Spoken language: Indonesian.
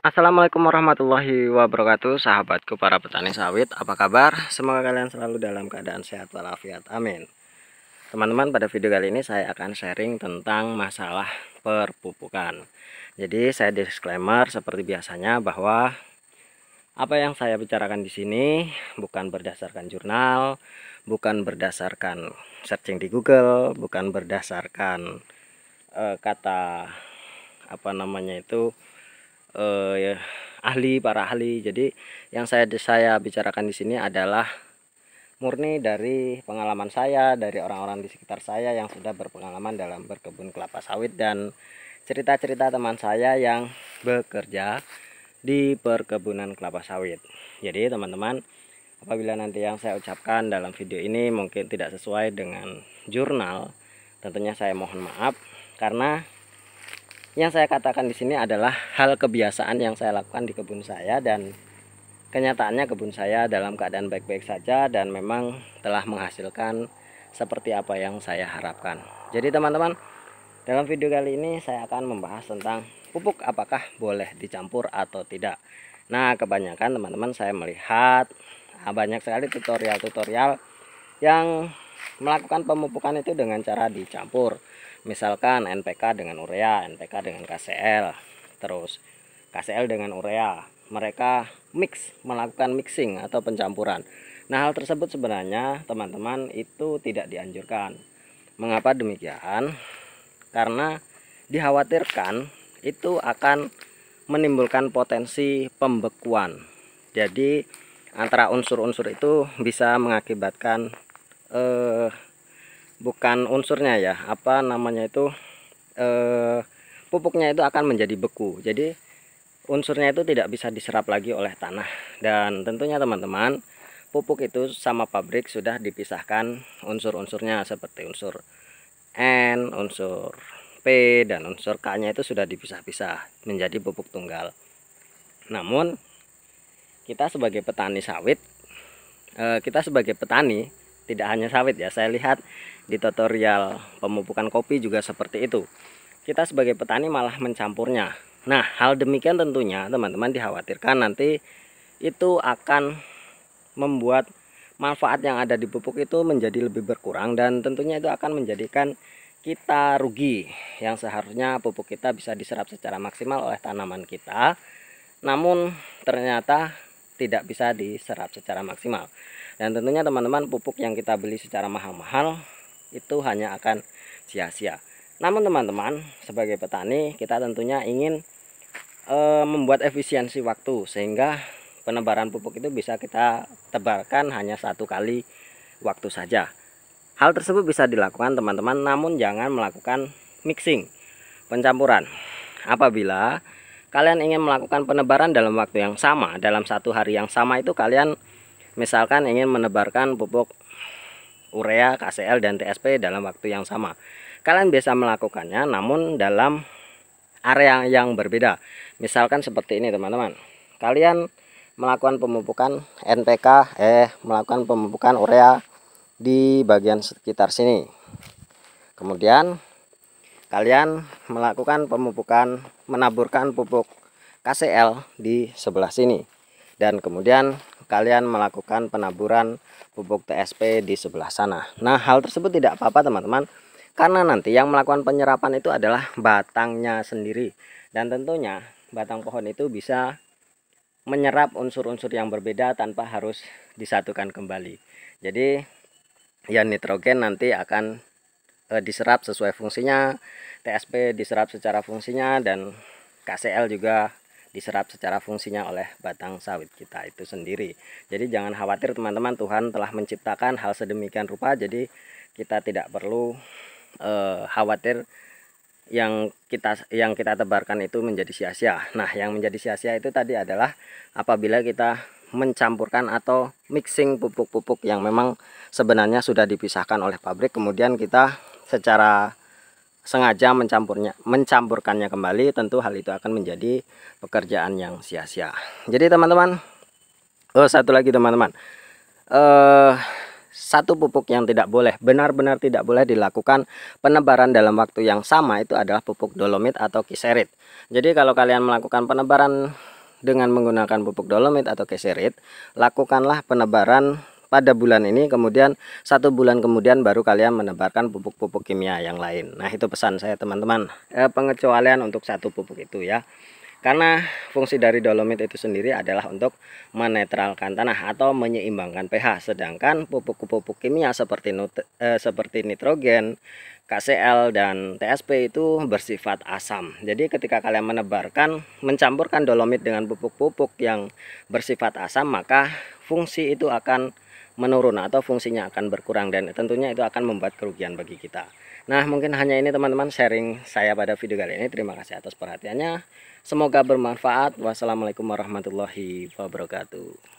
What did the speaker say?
Assalamualaikum warahmatullahi wabarakatuh, sahabatku para petani sawit. Apa kabar? Semoga kalian selalu dalam keadaan sehat walafiat. Amin. Teman-teman, pada video kali ini saya akan sharing tentang masalah perpupukan. Jadi saya disclaimer seperti biasanya bahwa apa yang saya bicarakan di sini bukan berdasarkan jurnal, bukan berdasarkan searching di Google, bukan berdasarkan kata apa namanya itu ya, para ahli. Jadi yang saya bicarakan di sini adalah murni dari pengalaman saya, dari orang-orang di sekitar saya yang sudah berpengalaman dalam berkebun kelapa sawit, dan cerita-cerita teman saya yang bekerja di perkebunan kelapa sawit. Jadi teman-teman, apabila nanti yang saya ucapkan dalam video ini mungkin tidak sesuai dengan jurnal, tentunya saya mohon maaf, karena yang saya katakan di sini adalah hal kebiasaan yang saya lakukan di kebun saya, dan kenyataannya kebun saya dalam keadaan baik-baik saja dan memang telah menghasilkan seperti apa yang saya harapkan. Jadi teman-teman, dalam video kali ini saya akan membahas tentang pupuk apakah boleh dicampur atau tidak. Nah, kebanyakan teman-teman saya melihat banyak sekali tutorial-tutorial yang melakukan pemupukan itu dengan cara dicampur. Misalkan NPK dengan urea, NPK dengan KCL, terus KCL dengan urea. Mereka melakukan mixing atau pencampuran. Nah, hal tersebut sebenarnya teman-teman itu tidak dianjurkan. Mengapa demikian? Karena dikhawatirkan itu akan menimbulkan potensi pembekuan. Jadi antara unsur-unsur itu bisa mengakibatkan bukan unsurnya ya, apa namanya itu, pupuknya itu akan menjadi beku. Jadi unsurnya itu tidak bisa diserap lagi oleh tanah. Dan tentunya teman-teman, pupuk itu sama pabrik sudah dipisahkan unsur-unsurnya, seperti unsur N, unsur P, dan unsur K nya itu sudah dipisah-pisah menjadi pupuk tunggal. Namun kita sebagai petani sawit, tidak hanya sawit ya, saya lihat di tutorial pemupukan kopi juga seperti itu. Kita sebagai petani malah mencampurnya. Nah, hal demikian tentunya teman-teman dikhawatirkan nanti itu akan membuat manfaat yang ada di pupuk itu menjadi lebih berkurang, dan tentunya itu akan menjadikan kita rugi, yang seharusnya pupuk kita bisa diserap secara maksimal oleh tanaman kita, namun ternyata tidak bisa diserap secara maksimal. Dan tentunya teman-teman, pupuk yang kita beli secara mahal-mahal itu hanya akan sia-sia. Namun teman-teman, sebagai petani kita tentunya ingin membuat efisiensi waktu, sehingga penebaran pupuk itu bisa kita tebarkan hanya satu kali waktu saja. Hal tersebut bisa dilakukan teman-teman, namun jangan melakukan mixing, pencampuran. Apabila kalian ingin melakukan penebaran dalam waktu yang sama, dalam satu hari yang sama itu kalian misalkan ingin menebarkan pupuk urea, KCL, dan TSP dalam waktu yang sama, kalian bisa melakukannya namun dalam area yang berbeda. Misalkan seperti ini teman-teman, kalian melakukan pemupukan NPK, melakukan pemupukan urea di bagian sekitar sini, kemudian kalian melakukan pemupukan, menaburkan pupuk KCL di sebelah sini, dan kemudian kalian melakukan penaburan pupuk TSP di sebelah sana. Nah, hal tersebut tidak apa-apa teman-teman, karena nanti yang melakukan penyerapan itu adalah batangnya sendiri, dan tentunya batang pohon itu bisa menyerap unsur-unsur yang berbeda tanpa harus disatukan kembali. Jadi ya, nitrogen nanti akan diserap sesuai fungsinya, TSP diserap secara fungsinya, dan KCL juga diserap secara fungsinya oleh batang sawit kita itu sendiri. Jadi jangan khawatir teman-teman, Tuhan telah menciptakan hal sedemikian rupa, jadi kita tidak perlu khawatir yang kita tebarkan itu menjadi sia-sia. Nah, yang menjadi sia-sia itu tadi adalah apabila kita mencampurkan atau mixing pupuk-pupuk yang memang sebenarnya sudah dipisahkan oleh pabrik, kemudian kita secara sengaja mencampurkannya kembali, tentu hal itu akan menjadi pekerjaan yang sia-sia. Jadi teman-teman, satu lagi teman-teman, satu pupuk yang tidak boleh, benar-benar tidak boleh dilakukan penebaran dalam waktu yang sama itu adalah pupuk dolomit atau kiserit. Jadi kalau kalian melakukan penebaran dengan menggunakan pupuk dolomit atau keserit, lakukanlah penebaran pada bulan ini, kemudian 1 bulan kemudian baru kalian menebarkan pupuk-pupuk kimia yang lain. Nah, itu pesan saya teman-teman, pengecualian untuk 1 pupuk itu ya. Karena fungsi dari dolomit itu sendiri adalah untuk menetralkan tanah atau menyeimbangkan pH, sedangkan pupuk-pupuk kimia seperti nitrogen, KCl dan TSP itu bersifat asam. Jadi ketika kalian mencampurkan dolomit dengan pupuk-pupuk yang bersifat asam, maka fungsi itu akan menurun atau fungsinya akan berkurang, dan tentunya itu akan membuat kerugian bagi kita. Nah, mungkin hanya ini teman-teman sharing saya pada video kali ini. Terima kasih atas perhatiannya. Semoga bermanfaat. Wassalamualaikum warahmatullahi wabarakatuh.